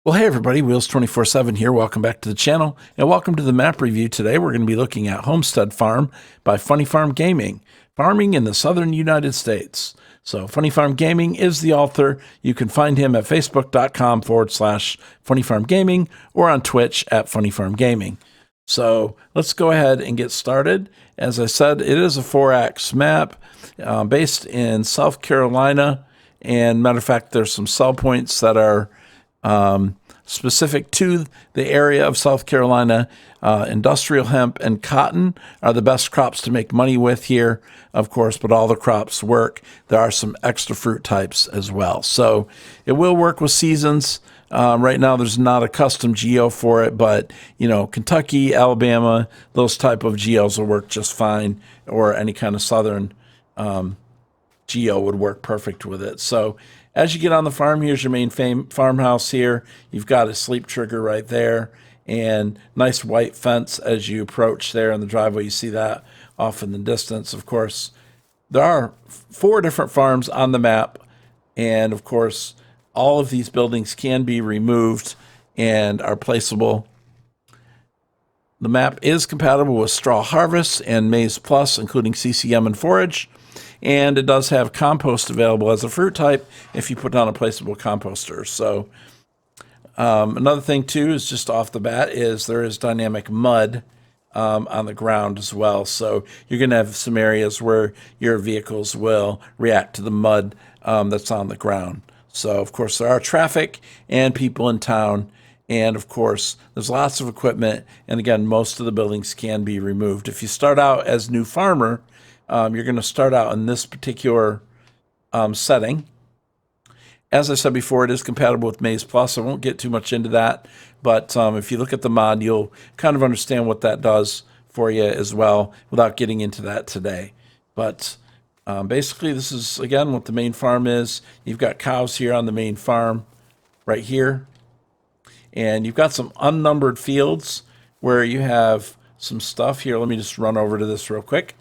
Well, hey everybody, Wheels 24/7 here. Welcome back to the channel and welcome to the map review. Today we're going to be looking at Homestead Farm by Funny Farm Gaming, farming in the southern United States. So Funny Farm Gaming is the author. You can find him at facebook.com/Funny Farm Gaming or on Twitch at Funny Farm Gaming. So let's go ahead and get started. As I said, it is a 4-ax map based in South Carolina. And matter of fact, there's some sell points that are specific to the area of South Carolina. Industrial hemp and cotton are the best crops to make money with here, of course, but all the crops work. There are some extra fruit types as well. So it will work with seasons. Right now, there's not a custom geo for it, but, you know, Kentucky, Alabama, those type of geos will work just fine, or any kind of southern geo would work perfect with it. So as you get on the farm, here's your main farmhouse here. You've got a sleep trigger right there and nice white fence as you approach there in the driveway. You see that off in the distance. Of course, there are 4 different farms on the map. And of course, all of these buildings can be removed and are placeable. The map is compatible with Straw Harvest and Maize Plus, including CCM and forage. And it does have compost available as a fruit type if you put down a placeable composter. So another thing too is just off the bat is there is dynamic mud on the ground as well. So you're going to have some areas where your vehicles will react to the mud that's on the ground. So of course there are traffic and people in town. And of course there's lots of equipment. And again, most of the buildings can be removed. If you start out as new farmer, you're going to start out in this particular setting. As I said before, it is compatible with Maize Plus. I won't get too much into that, but if you look at the mod, you'll kind of understand what that does for you as well without getting into that today. But basically, this is, again, what the main farm is. You've got cows here on the main farm right here, and you've got some unnumbered fields where you have some stuff here. Let me just run over to this real quick.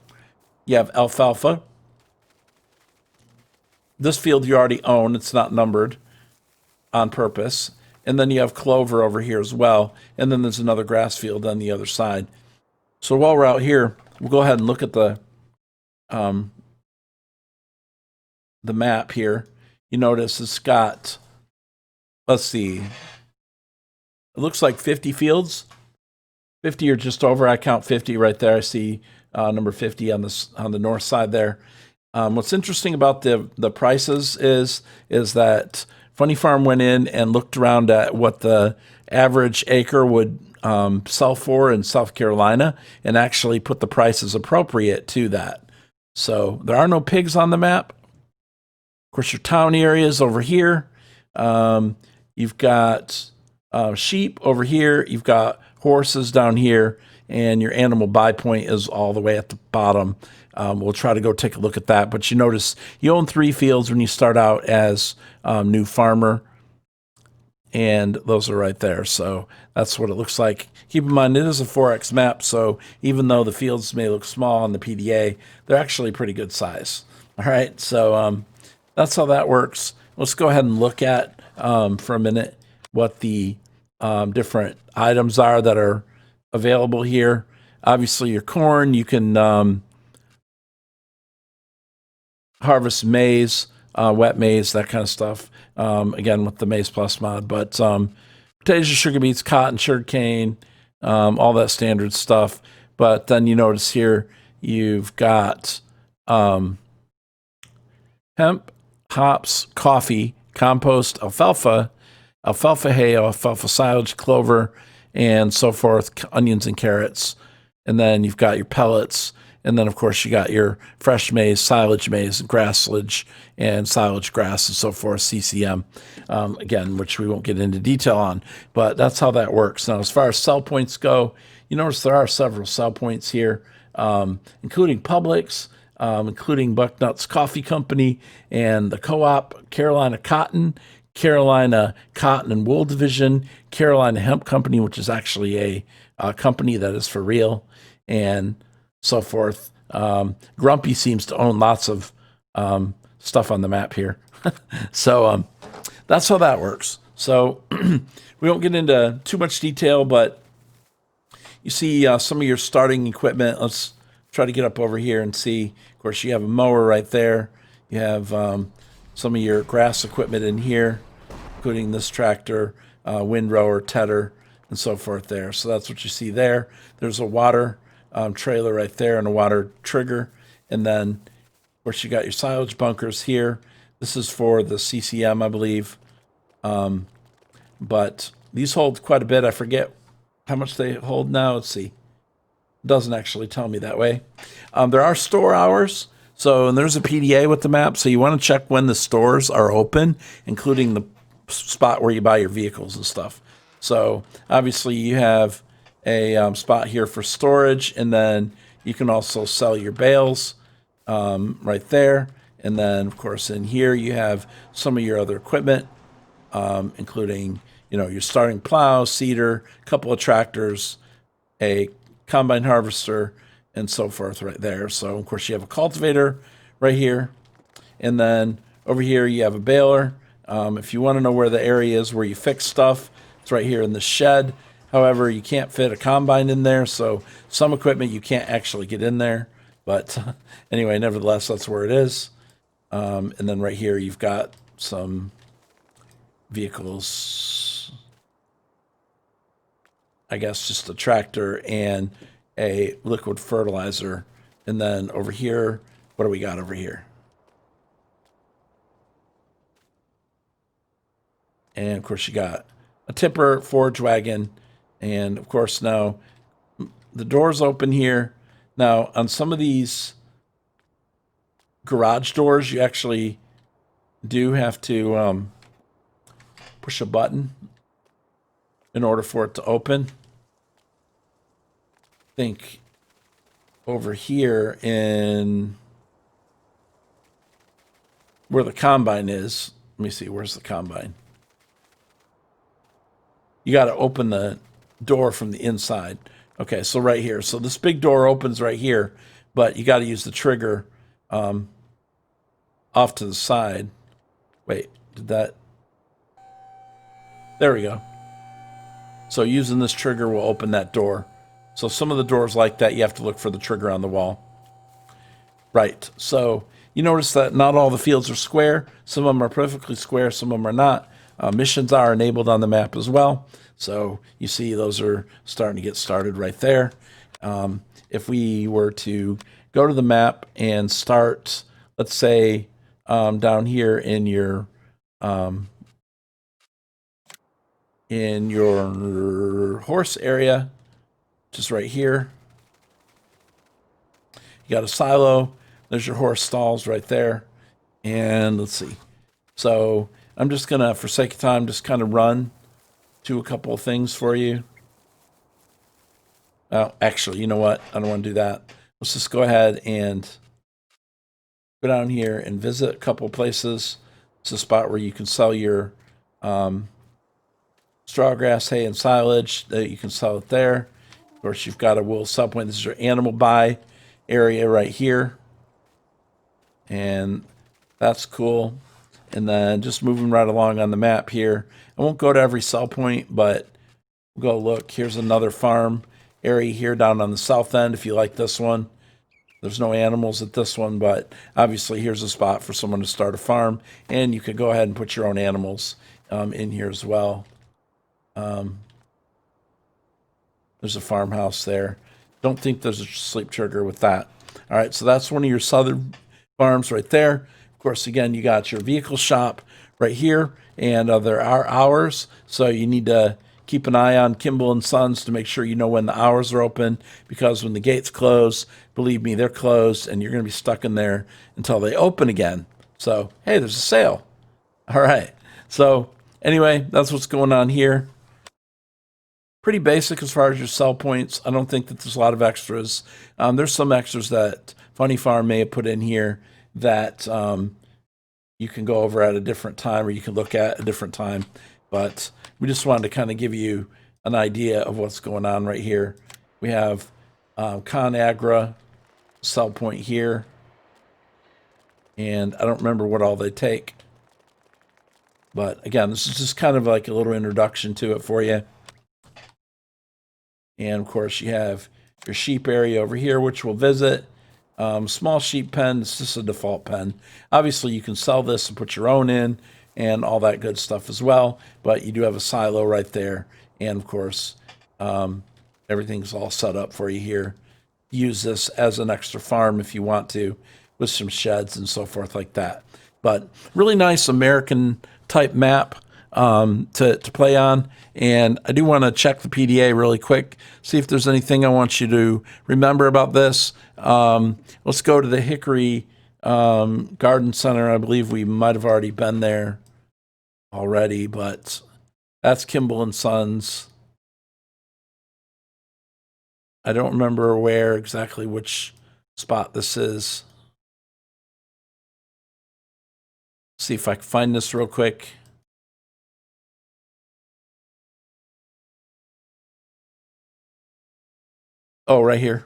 You have alfalfa. This field you already own. It's not numbered on purpose. And then you have clover over here as well. And then there's another grass field on the other side. So while we're out here, we'll go ahead and look at the map here. You notice it's got, let's see, it looks like 50 fields. 50 or just over. I count 50 right there. I see number 50 on the north side there. What's interesting about the prices is that Funny Farm went in and looked around at what the average acre would sell for in South Carolina and actually put the prices appropriate to that. So there are no pigs on the map. Of course, your town area is over here. You've got sheep over here. You've got horses down here. And your animal buy point is all the way at the bottom. We'll try to go take a look at that. But you notice you own 3 fields when you start out as new farmer. And those are right there. So that's what it looks like. Keep in mind, it is a 4X map. So even though the fields may look small on the PDA, they're actually pretty good size. All right. So that's how that works. Let's go ahead and look at, for a minute, what the different items are that are available here. Obviously your corn, you can harvest maize, wet maize, that kind of stuff, again with the Maize Plus mod. But potatoes, sugar beets, cotton, sugar cane, all that standard stuff. But then you notice here you've got hemp, hops, coffee, compost, alfalfa hay, alfalfa silage, clover, and so forth, onions and carrots. And then you've got your pellets. And then, of course, you got your fresh maize, silage maize, grass silage, and silage grass, and so forth, CCM, again, which we won't get into detail on. But that's how that works. Now, as far as sell points go, you notice there are several sell points here, including Publix, including Bucknuts Coffee Company, and the Co-op, Carolina Cotton, Carolina Cotton and Wool Division, Carolina Hemp Company, which is actually a company that is for real, and so forth. Grumpy seems to own lots of stuff on the map here. So that's how that works. So we won't get into too much detail, but you see some of your starting equipment. Let's try to get up over here and see. Of course, you have a mower right there. You have some of your grass equipment in here, including this tractor, windrower, tedder, and so forth there. So that's what you see there. There's a water trailer right there and a water trigger. And then, of course, you got your silage bunkers here. This is for the CCM, I believe. But these hold quite a bit. I forget how much they hold now. Let's see. It doesn't actually tell me that way. There are store hours. So, and there's a PDA with the map. So you want to check when the stores are open, including the spot where you buy your vehicles and stuff. So obviously you have a spot here for storage, and then you can also sell your bales right there. And then, of course, in here you have some of your other equipment, including, your starting plow, seeder, a couple of tractors, a combine harvester, and so forth right there. So, of course, you have a cultivator right here. And then over here you have a baler. If you want to know where the area is where you fix stuff, it's right here in the shed. However, you can't fit a combine in there, so some equipment you can't actually get in there. But anyway, nevertheless, that's where it is. And then right here you've got some vehicles, I guess just a tractor and a liquid fertilizer. And then over here, what do we got over here? And of course you got a tipper, forage wagon, and of course now the doors open here. Now on some of these garage doors, you actually do have to push a button in order for it to open. I think over here in where the combine is, let me see, where's the combine? You got to open the door from the inside. Okay, so right here. So this big door opens right here, but you got to use the trigger off to the side. Wait, did that? There we go. So using this trigger will open that door. So some of the doors like that, you have to look for the trigger on the wall. Right, so you notice that not all the fields are square. Some of them are perfectly square, some of them are not. Missions are enabled on the map as well. So you see those are starting to get started right there. If we were to go to the map and start, let's say, down here in your horse area, just right here, you got a silo. There's your horse stalls right there. And let's see. So I'm just going to, for sake of time, just kind of run to a couple of things for you. Oh, actually, you know what? I don't want to do that. Let's just go ahead and go down here and visit a couple of places. It's a spot where you can sell your straw grass, hay, and silage. You can sell it there. Of course, you've got a wool sell point. This is your animal buy area right here. And that's cool. And then just moving right along on the map here. I won't go to every sell point, but we'll go look. Here's another farm area here down on the south end if you like this one. There's no animals at this one, but obviously here's a spot for someone to start a farm. And you could go ahead and put your own animals in here as well. There's a farmhouse there. Don't think there's a sleep trigger with that. All right, so that's one of your southern farms right there. Of course, again, you got your vehicle shop right here, and there are hours, so you need to keep an eye on Kimball and Sons to make sure you know when the hours are open, because when the gates close, believe me, they're closed, and you're going to be stuck in there until they open again. So, hey, there's a sale. All right. So, anyway, that's what's going on here. Pretty basic as far as your sell points. I don't think that there's a lot of extras. There's some extras that Funny Farm may have put in here that you can go over at a different time, or you can look at a different time. But we just wanted to kind of give you an idea of what's going on right here. We have ConAgra sell point here. And I don't remember what all they take. But again, this is just kind of like a little introduction to it for you. And of course, you have your sheep area over here, which we'll visit. Small sheep pen, it's just a default pen. Obviously, you can sell this and put your own in and all that good stuff as well. But you do have a silo right there. And of course, everything's all set up for you here. Use this as an extra farm if you want to, with some sheds and so forth like that. But really nice American type map to play on. And I do want to check the PDA really quick, see if there's anything I want you to remember about this. Let's go to the Hickory Garden Center. I believe we might have already been there already, but that's Kimball and Sons. I don't remember where exactly which spot this is. See if I can find this real quick. Oh, right here.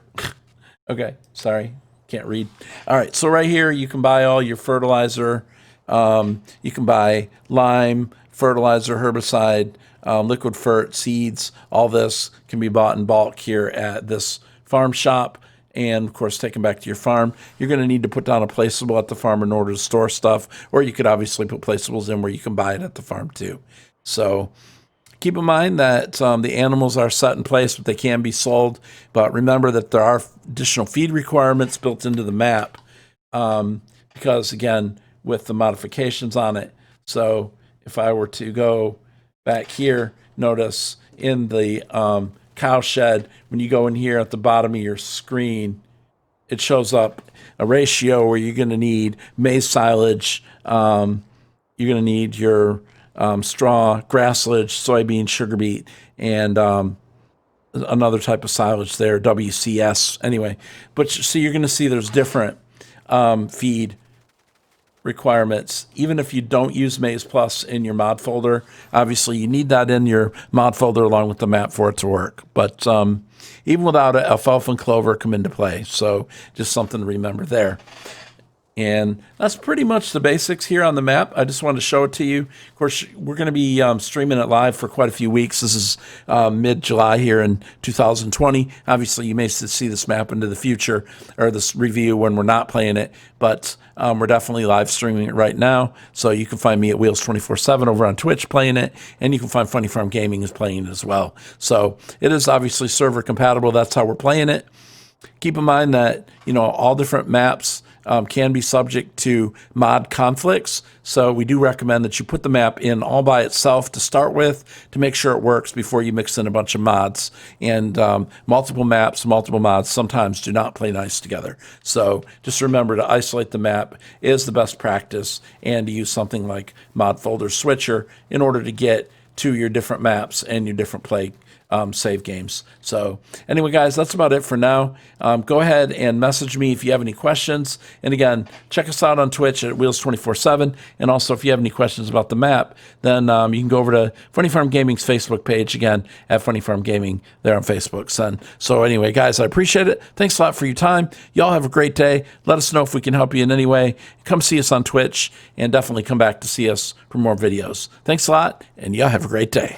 Okay, sorry, can't read. All right, so right here you can buy all your fertilizer. You can buy lime, fertilizer, herbicide, liquid fert, seeds. All this can be bought in bulk here at this farm shop. And of course, take them back to your farm. You're going to need to put down a placeable at the farm in order to store stuff, or you could obviously put placeables in where you can buy it at the farm too. So keep in mind that the animals are set in place, but they can be sold. But remember that there are additional feed requirements built into the map because, again, with the modifications on it. So if I were to go back here, notice in the cow shed, when you go in here at the bottom of your screen, it shows up a ratio where you're going to need maize silage, you're going to need your straw, grass silage, soybean, sugar beet, and another type of silage there, WCS. Anyway, but so you're going to see there's different feed requirements. Even if you don't use Maize Plus in your mod folder, obviously you need that in your mod folder along with the map for it to work. But even without it, alfalfa and clover come into play. So just something to remember there. And that's pretty much the basics here on the map. I just wanted to show it to you. Of course, we're going to be streaming it live for quite a few weeks. This is mid-July here in 2020. Obviously, you may see this map into the future, or this review when we're not playing it. But we're definitely live streaming it right now. So you can find me at Wheels 24/7 over on Twitch playing it. And you can find Funny Farm Gaming is playing it as well. So it is obviously server compatible. That's how we're playing it. Keep in mind that, all different maps can be subject to mod conflicts. So we do recommend that you put the map in all by itself to start with to make sure it works before you mix in a bunch of mods. And multiple maps, multiple mods sometimes do not play nice together. So just remember to isolate the map is the best practice, and to use something like Mod Folder Switcher in order to get to your different maps and your different play save games. So anyway, guys, that's about it for now. Go ahead and message me if you have any questions. And again, check us out on Twitch at Wheels 24/7. And also, if you have any questions about the map, then you can go over to Funny Farm Gaming's Facebook page, again, at Funny Farm Gaming there on Facebook. So anyway, guys, I appreciate it. Thanks a lot for your time. Y'all have a great day. Let us know if we can help you in any way. Come see us on Twitch, and definitely come back to see us for more videos. Thanks a lot, and y'all have a great day.